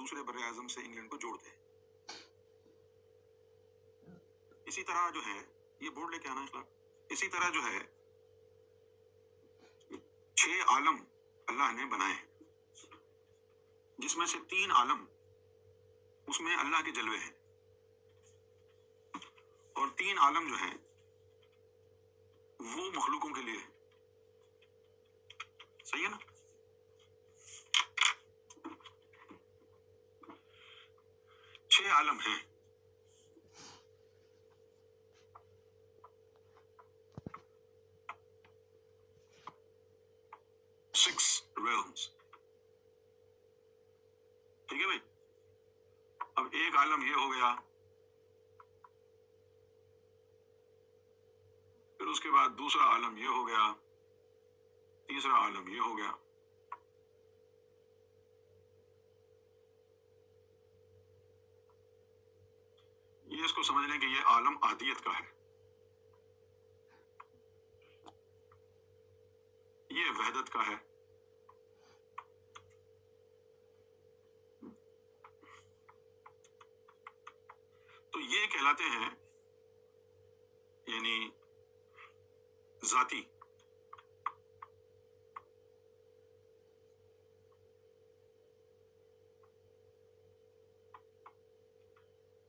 دوسرے بر اعظم سے انگلینڈ کو جوڑتے ہیں. اسی طرح جو ہے یہ بورڈ لے کے آنا اخلاق. اسی طرح جو ہے 6 عالم اللہ نے بنائے ہیں، جس میں سے 3 عالم اس میں اللہ کے جلوے ہیں، اور 3 عالم جو ہیں وہ مخلوقوں کے لیے ہیں. صحیح ہے نا؟ 6 عالم ہیں. Six realms. ٹھیک ہے بھائی. اب ایک عالم یہ ہو گیا، پھر اس کے بعد دوسرا عالم یہ ہو گیا، تیسرا عالم یہ ہو گیا. یہ اس کو سمجھ لیں کہ یہ عالم عادیت کا ہے، یہ وحدت کا ہے، تو یہ کہلاتے ہیں یعنی ذاتی.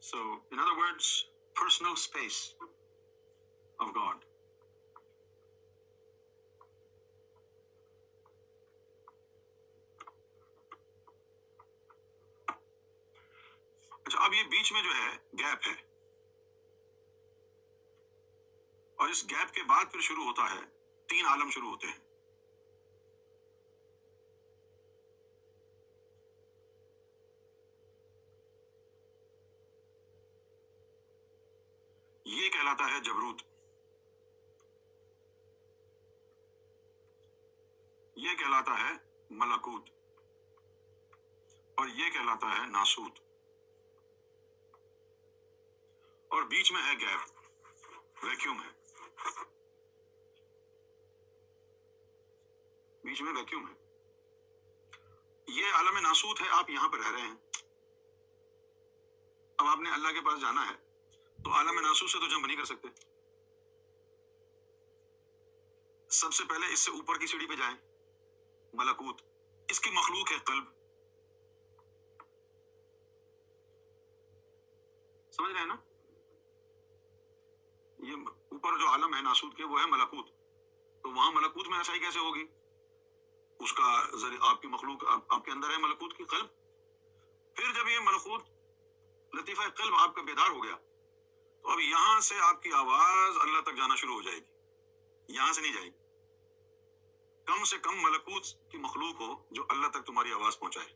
So, in other words, personal space of God. اچھا، اب یہ بیچ میں جو ہے گیپ ہے، اور اس گیپ کے بعد پھر شروع ہوتا ہے 3 عالم شروع ہوتے ہیں. یہ کہلاتا ہے جبروت، یہ کہلاتا ہے ملکوت، اور یہ کہلاتا ہے ناسوت، اور بیچ میں ہے گیپ، ویکیوم ہے، بیچ میں ویکیوم ہے. یہ عالم ناسوت ہے، آپ یہاں پہ رہ رہے ہیں. اب آپ نے اللہ کے پاس جانا ہے تو عالم ناسوت سے تو جمپ نہیں کر سکتے. سب سے پہلے اس سے اوپر کی سیڑھی پہ جائیں، ملکوت. اس کی مخلوق ہے قلب. سمجھ رہے ہیں نا؟ یہ اوپر جو عالم ہے ناسوت کے وہ ہے ملکوت. تو وہاں ملکوت میں رسائی کیسے ہوگی؟ اس کا آپ کی مخلوق آپ کے اندر ہے، ملکوت کی قلب. پھر جب یہ ملکوت لطیفہ قلب آپ کا بیدار ہو گیا تو اب یہاں سے آپ کی آواز اللہ تک جانا شروع ہو جائے گی. یہاں سے نہیں جائے گی. کم سے کم ملکوت کی مخلوق ہو جو اللہ تک تمہاری آواز پہنچائے،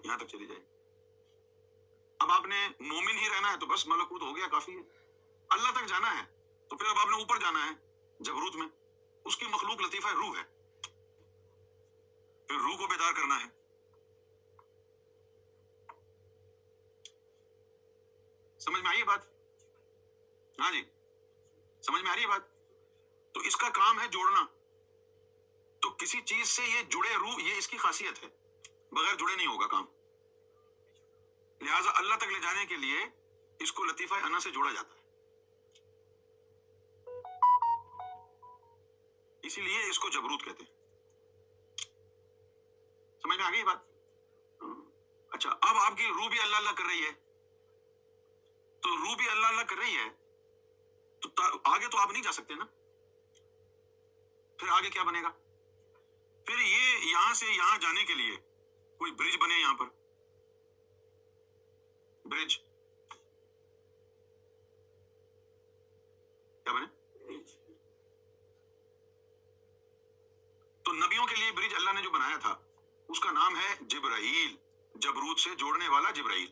یہاں تک چلی جائے گی. اب آپ نے مومن ہی رہنا ہے تو بس ملکوت ہو گیا، کافی ہے. اللہ تک جانا ہے تو پھر اب آپ نے اوپر جانا ہے جبروت میں. اس کی مخلوق لطیفہ روح ہے، پھر روح کو بیدار کرنا ہے. سمجھ میں آئی ہے بات؟ ہاں جی، سمجھ میں آ رہی ہے بات؟ تو اس کا کام ہے جوڑنا. تو کسی چیز سے یہ جڑے روح، یہ اس کی خاصیت ہے، بغیر جڑے نہیں ہوگا کام. لہٰذا اللہ تک لے جانے کے لیے اس کو لطیفہ انا سے جوڑا جاتا ہے. اسی لیے اس کو جبروت کہتے ہیں. سمجھ میں آ گئی بات؟ اچھا، اب آپ کی روح بھی اللہ اللہ کر رہی ہے، تو روح بھی اللہ اللہ کر رہی ہے تو آگے تو آپ نہیں جا سکتے نا. پھر آگے کیا بنے گا؟ پھر یہ یہاں سے یہاں جانے کے لیے کوئی برج بنے. یہاں پر برج کیا بنے؟ تو نبیوں کے لیے برج اللہ نے جو بنایا تھا اس کا نام ہے جبرائیل. جبروت سے جوڑنے والا جبرائیل،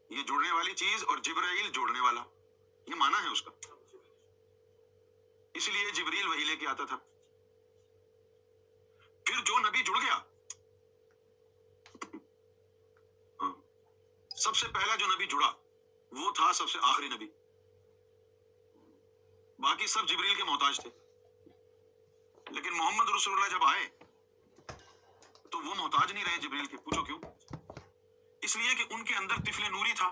یہ جوڑنے والی چیز، اور جبرائیل جوڑنے والا، یہ معنی ہے اس کا. اس لیے جبریل وہی لے کے آتا تھا. پھر جو نبی جڑ گیا، سب سے پہلا جو نبی جڑا وہ تھا سب سے آخری نبی. باقی سب جبریل کے محتاج تھے. لیکن محمد رسول اللہ جب آئے تو وہ وہ محتاج نہیں رہے جبریل کے. پوچھو کیوں؟ اس لیے کہ ان کے اندر طفل نوری تھا،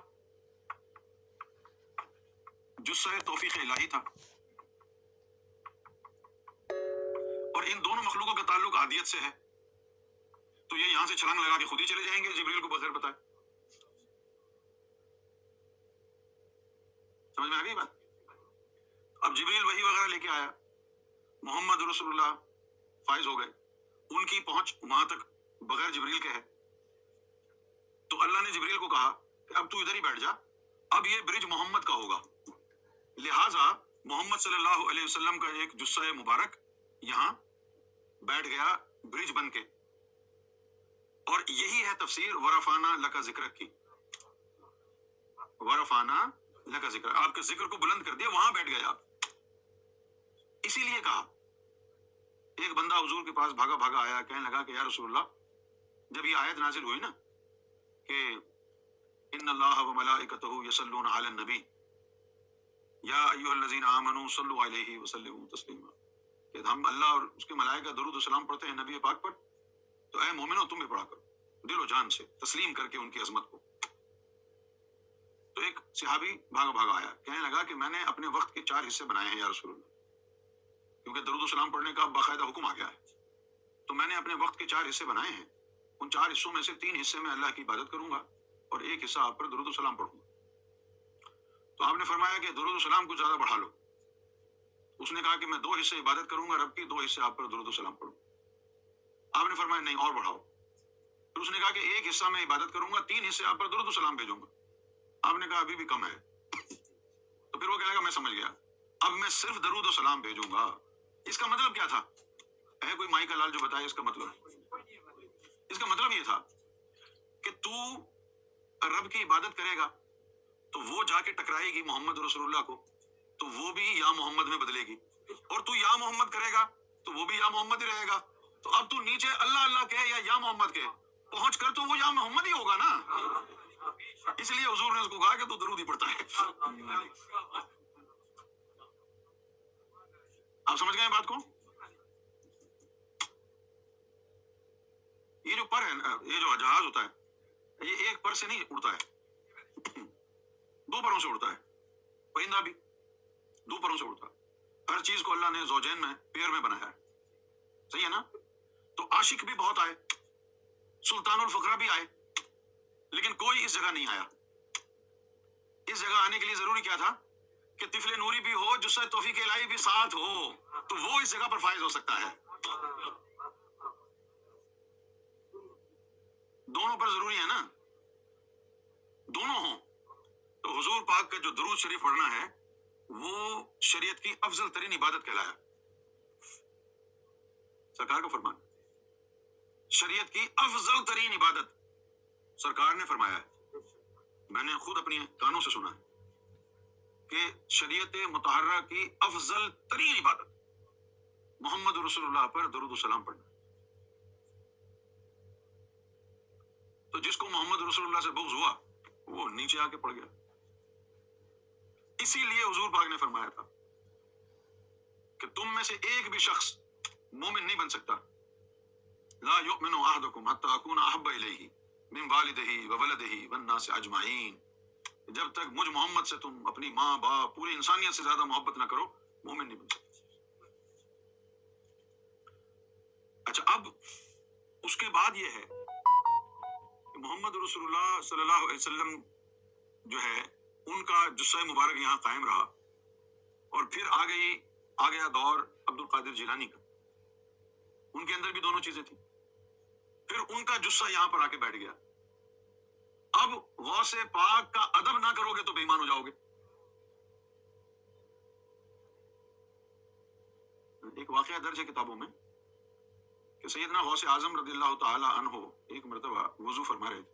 جثہ توفیق الہی تھا، اور ان دونوں مخلوقوں کا تعلق عادیت سے ہے. تو یہ یہاں سے چھلانگ لگا کے خود ہی چلے جائیں گے جبریل کو بغیر بتائے. سمجھ میں آ گئی بات؟ اب جبریل وحی وغیرہ لے کے آیا، محمد رسول اللہ فائز ہو گئے، ان کی پہنچ وہاں تک بغیر جبریل کے ہے. تو اللہ نے جبریل کو کہا کہ اب تو ادھر ہی بیٹھ جا، اب یہ برج محمد کا ہوگا. لہٰذا محمد صلی اللہ علیہ وسلم کا ایک جثہ مبارک یہاں بیٹھ گیا برج بن کے. اور یہی ہے تفسیر ورفعنا لک ذکرک کی. ورفعنا لک ذکر، آپ کے ذکر کو بلند کر دیا، وہاں بیٹھ گئے آپ. اسی لیے کہا، ایک بندہ حضور کے پاس بھاگا بھاگا آیا، کہنے لگا کہ یا رسول اللہ، جب یہ آیت نازل ہوئی نا کہ ان اللہ وملائکتہ یصلون علی النبی یا ایھا الذین آمنوا صلوا علیہ وسلموا تسلیما، کہ ہم اللہ اور اس کے ملائکہ درود و سلام پڑھتے ہیں نبی پاک پر، تو اے مومنو تم بھی پڑھا کرو دل و جان سے، تسلیم کر کے ان کی عظمت کو. تو ایک صحابی بھاگا بھاگا آیا، کہنے لگا کہ میں نے اپنے وقت کے 4 حصے بنائے ہیں یا رسول اللہ، کیونکہ درود و سلام پڑھنے کا باقاعدہ حکم آ گیا ہے. تو میں نے اپنے وقت کے 4 حصے بنائے ہیں، ان 4 حصوں میں سے 3 حصے میں اللہ کی عبادت کروں گا اور ایک حصہ آپ پر درود و سلام پڑھوں گا. تو آپ نے فرمایا کہ درود و سلام کو زیادہ بڑھا لو. اس نے کہا کہ میں 2 حصے عبادت کروں گا رب کی، 2 حصے آپ پر درود و سلام پڑھوں. آپ نے فرمایا نہیں اور بڑھاؤ. پھر اس نے کہا کہ ایک حصہ میں عبادت کروں گا، 3 حصے آپ پر درود و سلام بھیجوں گا. آپ نے کہا ابھی بھی کم ہے. تو پھر وہ کہے گا میں سمجھ گیا، اب میں صرف درود و سلام بھیجوں گا. اس کا مطلب کیا تھا؟ ہے کوئی مائی کا لال جو بتائے اس کا مطلب؟ اس کا مطلب یہ تھا کہ تو رب کی عبادت کرے گا تو وہ جا کے ٹکرائے گی محمد رسول اللہ کو، تو وہ بھی یا محمد میں بدلے گی، اور تو یا محمد کرے گا تو وہ بھی یا محمد ہی رہے گا. تو اب تو نیچے اللہ اللہ کہے یا محمد کہے، پہنچ کر تو وہ یا محمد ہی ہوگا نا. اس لیے حضور نے اس کو کہا کہ تو درود ہی پڑھتا ہے. آپ سمجھ گئے بات کو؟ یہ جو پر ہے، یہ جو جہاز ہوتا ہے، یہ ایک پر سے نہیں اڑتا ہے، 2 پروں سے اڑتا ہے. پرندہ بھی 2 پروں سے اڑتا ہے. ہر چیز کو اللہ نے زوجین میں، پیر میں بنایا ہے. صحیح ہے نا؟ تو عاشق بھی بہت آئے، سلطان الفقرا بھی آئے، لیکن کوئی اس جگہ نہیں آیا. اس جگہ آنے کے لیے ضروری کیا تھا؟ کہ طفل نوری بھی ہو، جثہ توفیق الہی بھی ساتھ ہو، تو وہ اس جگہ پر فائز ہو سکتا ہے. دونوں پر ضروری ہے نا، دونوں ہوں. تو حضور پاک کا جو درود شریف پڑھنا ہے وہ شریعت کی افضل ترین عبادت کہلایا. سرکار کا فرمان، شریعت کی افضل ترین عبادت سرکار نے فرمایا ہے. میں نے خود اپنی کانوں سے سنا ہے کہ شریعت مطہرہ کی افضل ترین عبادت محمد رسول اللہ پر درود و سلام پڑھنا. تو جس کو محمد رسول اللہ سے بغض ہوا وہ نیچے آ کے پڑ گیا. اسی لیے حضور پاک نے فرمایا تھا کہ تم میں سے ایک بھی شخص مومن نہیں بن سکتا، لا یؤمن احدکم حتی اکون احب الیہ من والدہ وولدہ والناس اجمعین، جب تک مجھ محمد سے تم اپنی ماں باپ پوری انسانیت سے زیادہ محبت نہ کرو مومن نہیں بن سکتے. اچھا، اب اس کے بعد یہ ہے کہ محمد رسول اللہ صلی اللہ علیہ وسلم جو ہے ان کا جثہ مبارک یہاں قائم رہا، اور پھر آ گیا دور عبد القادر جیلانی کا. ان کے اندر بھی دونوں چیزیں تھیں. پھر ان کا جثہ یہاں پر آ کے بیٹھ گیا. اب غوث پاک کا ادب نہ کرو گے تو بے ایمان ہو جاؤ گے. ایک واقعہ درج ہے کتابوں میں کہ سیدنا غوث اعظم رضی اللہ تعالی عنہ ایک مرتبہ وضو فرما رہے تھے،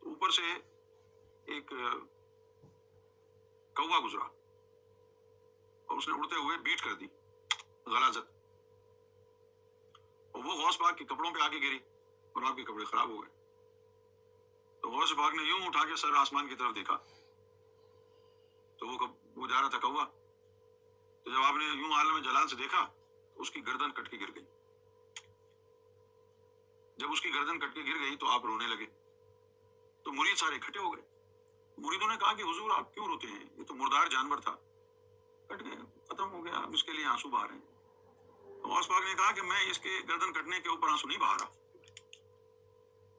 تو اوپر سے ایک کوا گزرا اور اس نے اڑتے ہوئے بیٹ کر دی غلاظت، اور وہ غوث پاک کے کپڑوں پہ آ کے گری اور آپ کے کپڑے خراب ہو گئے. تو غوث پاک نے یوں اٹھا کے سر آسمان کی طرف دیکھا تو وہ جا رہا تھا کوا. تو جب آپ نے یوں عالم جلال سے دیکھا تو اس کی گردن کٹ کے گر گئی. جب اس کی گردن کٹ کے گر گئی تو آپ رونے لگے. تو مرید سارے اکٹھے ہو گئے. مریدوں نے کہا کہ حضور آپ کیوں روتے ہیں؟ یہ تو مردار جانور تھا, کٹ گیا, ختم ہو گیا, اب اس کے لیے آنسو بہا رہے ہیں. تو غوث پاک نے کہا کہ میں اس کے گردن کٹنے کے اوپر آنسو نہیں بہا رہا.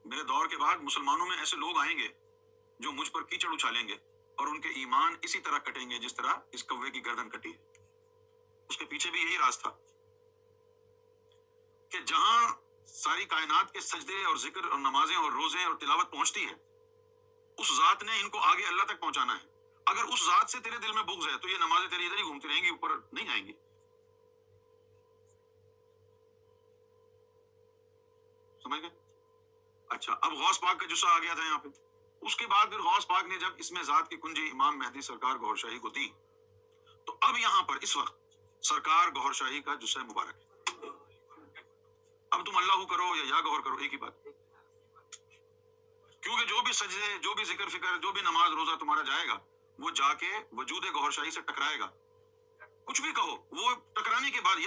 میرے دور کے بعد مسلمانوں میں ایسے لوگ آئیں گے جو مجھ پر کیچڑ اچھالیں گے اور ان کے ایمان اسی طرح کٹیں گے جس طرح اس کوے کی گردن کٹی ہے. اس کے پیچھے بھی یہی راز تھا کہ جہاں ساری کائنات کے سجدے اور ذکر اور نمازیں اور روزے اور تلاوت پہنچتی ہے, اس ذات نے ان کو آگے اللہ تک پہنچانا ہے. اگر اس ذات سے تیرے دل میں بغض ہے تو یہ نمازیں تیری ادھر ہی گھومتی رہیں گی, اوپر نہیں آئیں گی. سمجھ گئے؟ اچھا, اب غوث پاک کا جسہ آ گیا تھا یہاں پہ. اس کے بعد پھر غوث پاک نے جب اس میں ذات کی کنجی امام مہدی سرکار گوھر شاہی کو دی, تو اب یہاں پر اس وقت سرکار گوھر شاہی کا جسہ مبارک ہے. اب تم اللہ کرو یا گوھر کرو, ایک ہی بات. کیونکہ جو بھی سجدے, جو بھی ذکر فکر, جو بھی نماز روزہ تمہارا جائے گا, وہ جا کے وجود گوھر شاہی سے ٹکرائے گا. کچھ بھی کہو, وہ ٹکرانے کے بعد